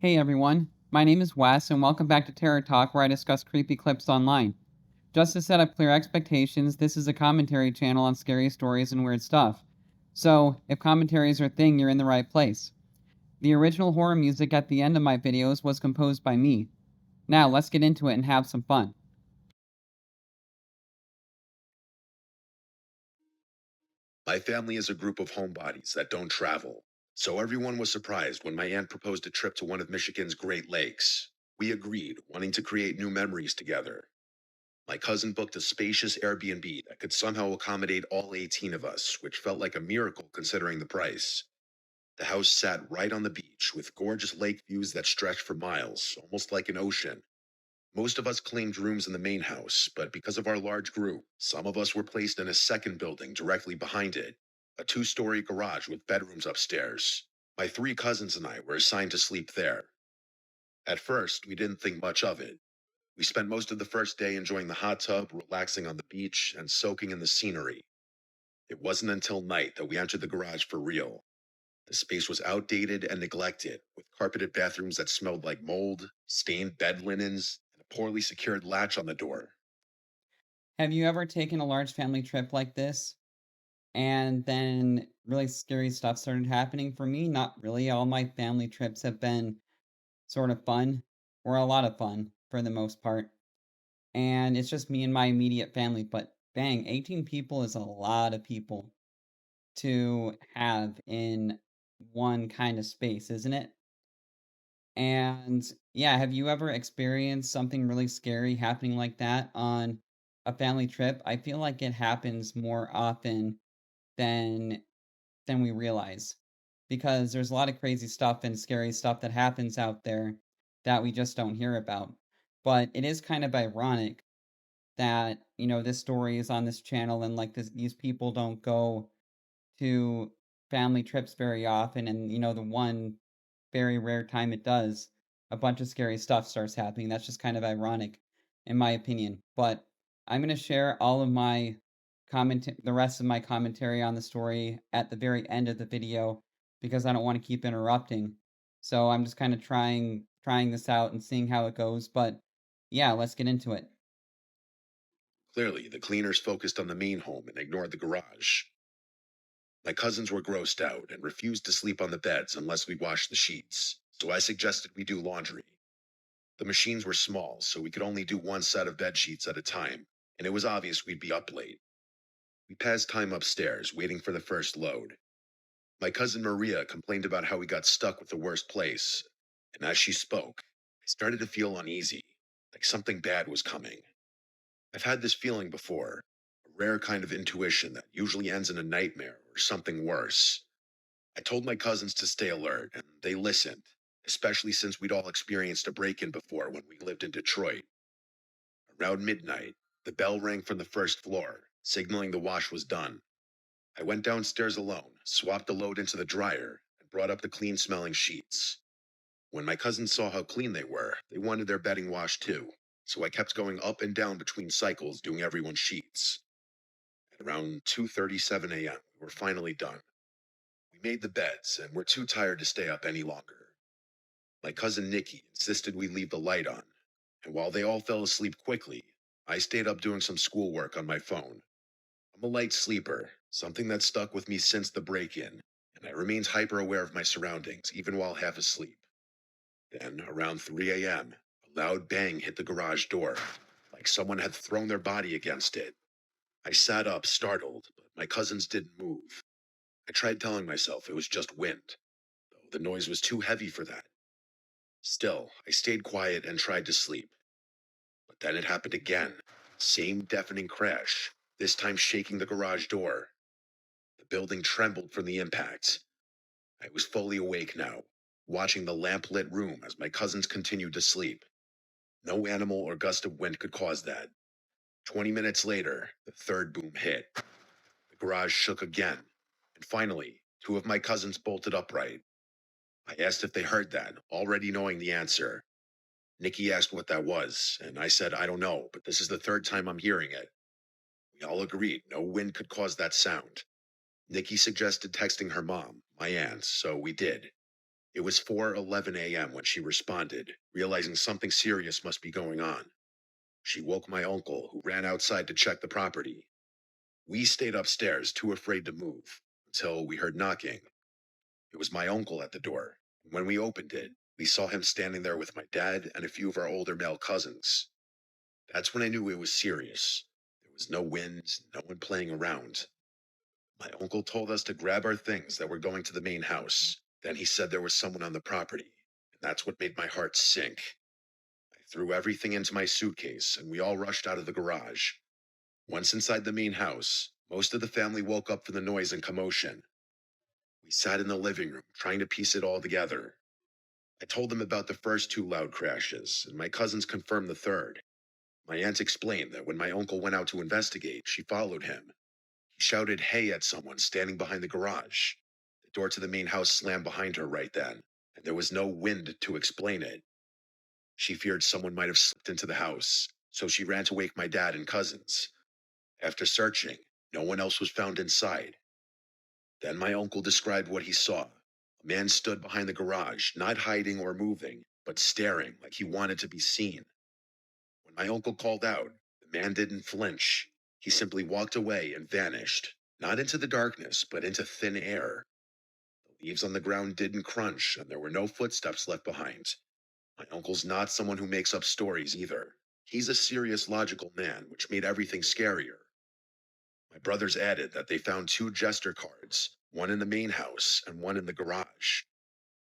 Hey everyone, my name is Wes, and welcome back to Terror Talk, where I discuss creepy clips online. Just to set up clear expectations, this is a commentary channel on scary stories and weird stuff. So, if commentaries are a thing, you're in the right place. The original horror music at the end of my videos was composed by me. Now, let's get into it and have some fun. My family is a group of homebodies that don't travel. So everyone was surprised when my aunt proposed a trip to one of Michigan's Great Lakes. We agreed, wanting to create new memories together. My cousin booked a spacious Airbnb that could somehow accommodate all 18 of us, which felt like a miracle considering the price. The house sat right on the beach with gorgeous lake views that stretched for miles, almost like an ocean. Most of us claimed rooms in the main house, but because of our large group, some of us were placed in a second building directly behind it, a two-story garage with bedrooms upstairs. My three cousins and I were assigned to sleep there. At first, we didn't think much of it. We spent most of the first day enjoying the hot tub, relaxing on the beach, and soaking in the scenery. It wasn't until night that we entered the garage for real. The space was outdated and neglected, with carpeted bathrooms that smelled like mold, stained bed linens, and a poorly secured latch on the door. Have you ever taken a large family trip like this? And then really scary stuff started happening for me? Not really. All my family trips have been sort of fun, or a lot of fun for the most part. And it's just me and my immediate family. But dang, 18 people is a lot of people to have in one kind of space, isn't it? And yeah, have you ever experienced something really scary happening like that on a family trip? I feel like it happens more often than we realize because there's a lot of crazy stuff and scary stuff that happens out there that we just don't hear about. But it is kind of ironic that this story is on this channel and like these people don't go to family trips very often, and the one very rare time it does, a bunch of scary stuff starts happening. That's just kind of ironic in my opinion. But I'm going to share all of my the rest of my commentary on the story at the very end of the video because I don't want to keep interrupting. So I'm just kind of trying this out and seeing how it goes. But yeah, let's get into it. Clearly, the cleaners focused on the main home and ignored the garage. My cousins were grossed out and refused to sleep on the beds unless we washed the sheets, so I suggested we do laundry. The machines were small, so we could only do one set of bed sheets at a time, and it was obvious we'd be up late. We passed time upstairs, waiting for the first load. My cousin Maria complained about how we got stuck with the worst place, and as she spoke, I started to feel uneasy, like something bad was coming. I've had this feeling before, a rare kind of intuition that usually ends in a nightmare or something worse. I told my cousins to stay alert, and they listened, especially since we'd all experienced a break in before when we lived in Detroit. Around midnight, the bell rang from the first floor, signaling the wash was done. I went downstairs alone, swapped the load into the dryer, and brought up the clean smelling sheets. When my cousins saw how clean they were, they wanted their bedding washed too, so I kept going up and down between cycles doing everyone's sheets. At around 2:37 a.m., we were finally done. We made the beds and were too tired to stay up any longer. My cousin Nikki insisted we leave the light on, and while they all fell asleep quickly, I stayed up doing some schoolwork on my phone. I'm a light sleeper, something that stuck with me since the break-in, and I remained hyper aware of my surroundings even while half asleep. Then, around 3 a.m., a loud bang hit the garage door, like someone had thrown their body against it. I sat up, startled, but my cousins didn't move. I tried telling myself it was just wind, though the noise was too heavy for that. Still, I stayed quiet and tried to sleep. But then it happened again. Same deafening crash, this time shaking the garage door. The building trembled from the impact. I was fully awake now, watching the lamp-lit room as my cousins continued to sleep. No animal or gust of wind could cause that. 20 minutes later, the third boom hit. The garage shook again, and finally, two of my cousins bolted upright. I asked if they heard that, already knowing the answer. Nikki asked what that was, and I said, I don't know, but this is the third time I'm hearing it. We all agreed no wind could cause that sound. Nikki suggested texting her mom, my aunt, so we did. It was 4:11 a.m. when she responded, realizing something serious must be going on. She woke my uncle, who ran outside to check the property. We stayed upstairs, too afraid to move, until we heard knocking. It was my uncle at the door. When we opened it, we saw him standing there with my dad and a few of our older male cousins. That's when I knew it was serious. There was no wind, no one playing around. My uncle told us to grab our things that were going to the main house. Then he said there was someone on the property, and that's what made my heart sink. I threw everything into my suitcase, and we all rushed out of the garage. Once inside the main house, most of the family woke up from the noise and commotion. We sat in the living room, trying to piece it all together. I told them about the first two loud crashes, and my cousins confirmed the third. My aunt explained that when my uncle went out to investigate, she followed him. He shouted "hey" at someone standing behind the garage. The door to the main house slammed behind her right then, and there was no wind to explain it. She feared someone might have slipped into the house, so she ran to wake my dad and cousins. After searching, no one else was found inside. Then my uncle described what he saw. A man stood behind the garage, not hiding or moving, but staring like he wanted to be seen. When my uncle called out, the man didn't flinch. He simply walked away and vanished, not into the darkness, but into thin air. The leaves on the ground didn't crunch, and there were no footsteps left behind. My uncle's not someone who makes up stories either. He's a serious, logical man, which made everything scarier. My brothers added that they found two jester cards, one in the main house and one in the garage.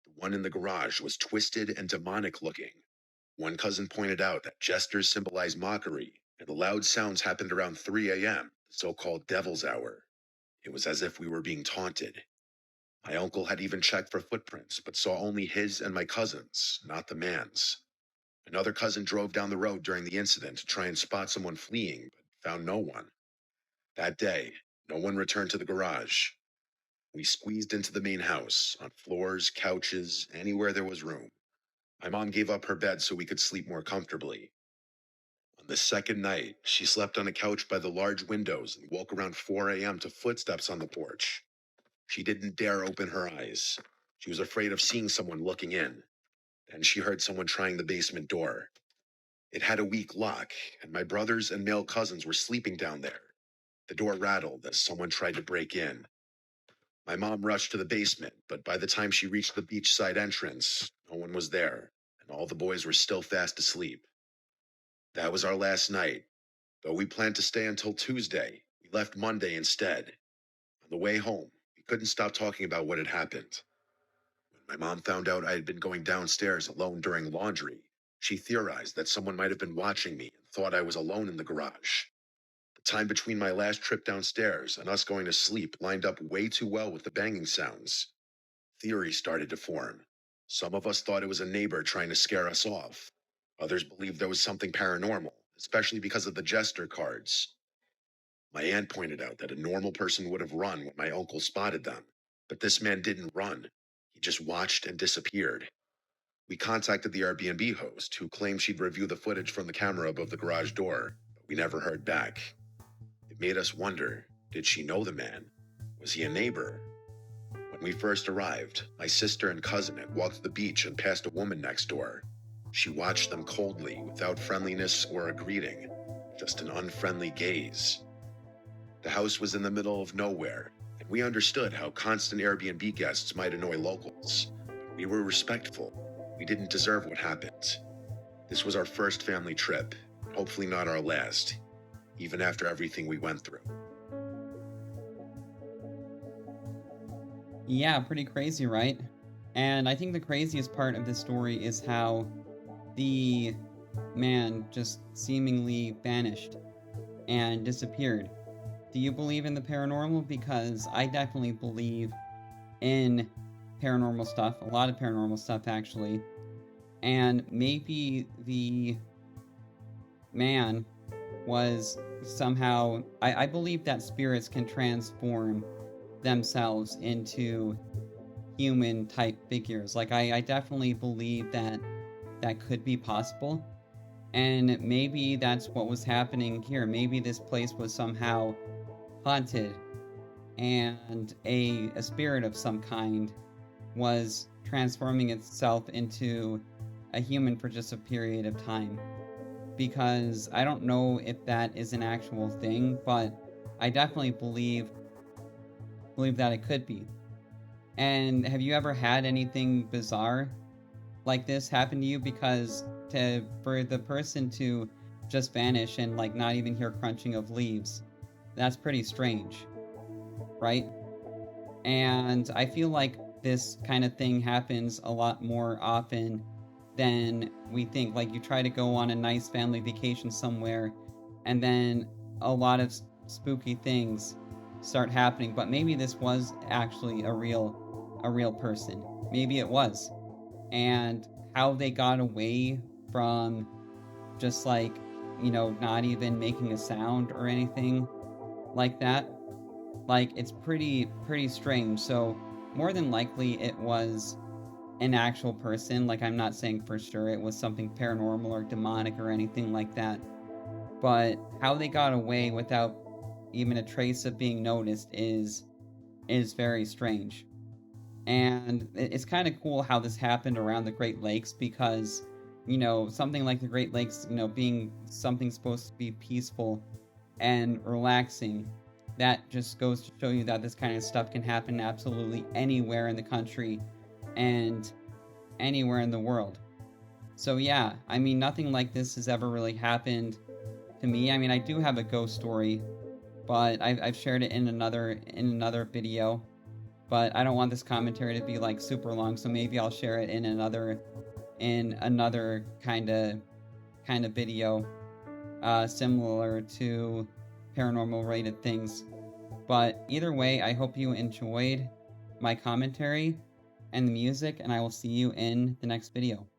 The one in the garage was twisted and demonic looking. One cousin pointed out that jesters symbolize mockery, and the loud sounds happened around 3 a.m., the so-called devil's hour. It was as if we were being taunted. My uncle had even checked for footprints, but saw only his and my cousin's, not the man's. Another cousin drove down the road during the incident to try and spot someone fleeing, but found no one. That day, no one returned to the garage. We squeezed into the main house, on floors, couches, anywhere there was room. My mom gave up her bed so we could sleep more comfortably. On the second night, she slept on a couch by the large windows and woke around 4 a.m. to footsteps on the porch. She didn't dare open her eyes. She was afraid of seeing someone looking in. Then she heard someone trying the basement door. It had a weak lock, and my brothers and male cousins were sleeping down there. The door rattled as someone tried to break in. My mom rushed to the basement, but by the time she reached the beachside entrance, no one was there, and all the boys were still fast asleep. That was our last night. Though we planned to stay until Tuesday, we left Monday instead. On the way home, we couldn't stop talking about what had happened. When my mom found out I had been going downstairs alone during laundry, she theorized that someone might have been watching me and thought I was alone in the garage. The time between my last trip downstairs and us going to sleep lined up way too well with the banging sounds. Theories started to form. Some of us thought it was a neighbor trying to scare us off. Others believed there was something paranormal, especially because of the jester cards. My aunt pointed out that a normal person would have run when my uncle spotted them, but this man didn't run. He just watched and disappeared. We contacted the Airbnb host, who claimed she'd review the footage from the camera above the garage door, but we never heard back. It made us wonder, did she know the man? Was he a neighbor? When we first arrived, my sister and cousin had walked to the beach and passed a woman next door. She watched them coldly, without friendliness or a greeting, just an unfriendly gaze. The house was in the middle of nowhere, and we understood how constant Airbnb guests might annoy locals. We were respectful. We didn't deserve what happened. This was our first family trip, hopefully not our last, even after everything we went through. Yeah, pretty crazy, right? And I think the craziest part of this story is how the man just seemingly vanished and disappeared. Do you believe in the paranormal? Because I definitely believe in paranormal stuff, a lot of paranormal stuff actually. And maybe the man was somehow, I believe that spirits can transform themselves into human type figures. Like I definitely believe that that could be possible. And maybe that's what was happening here. Maybe this place was somehow haunted and a spirit of some kind was transforming itself into a human for just a period of time. Because I don't know if that is an actual thing, but I definitely believe that it could be. And have you ever had anything bizarre like this happen to you? Because for the person to just vanish and like not even hear crunching of leaves, that's pretty strange, right? And I feel like this kind of thing happens a lot more often than we think. Like you try to go on a nice family vacation somewhere, and then a lot of spooky things start happening. But maybe this was actually a real person. Maybe it was. And how they got away from just like, not even making a sound or anything like that, like it's pretty strange. So more than likely it was an actual person. Like I'm not saying for sure it was something paranormal or demonic or anything like that, but how they got away without even a trace of being noticed is very strange. And it's kind of cool how this happened around the Great Lakes because something like the Great Lakes, being something supposed to be peaceful and relaxing, that just goes to show you that this kind of stuff can happen absolutely anywhere in the country and anywhere in the world. So yeah, I mean, nothing like this has ever really happened to me. I mean, I do have a ghost story, but I've shared it in another video. But I don't want this commentary to be like super long, so maybe I'll share it in another kind of video, similar to paranormal related things. But either way, I hope you enjoyed my commentary and the music, and I will see you in the next video.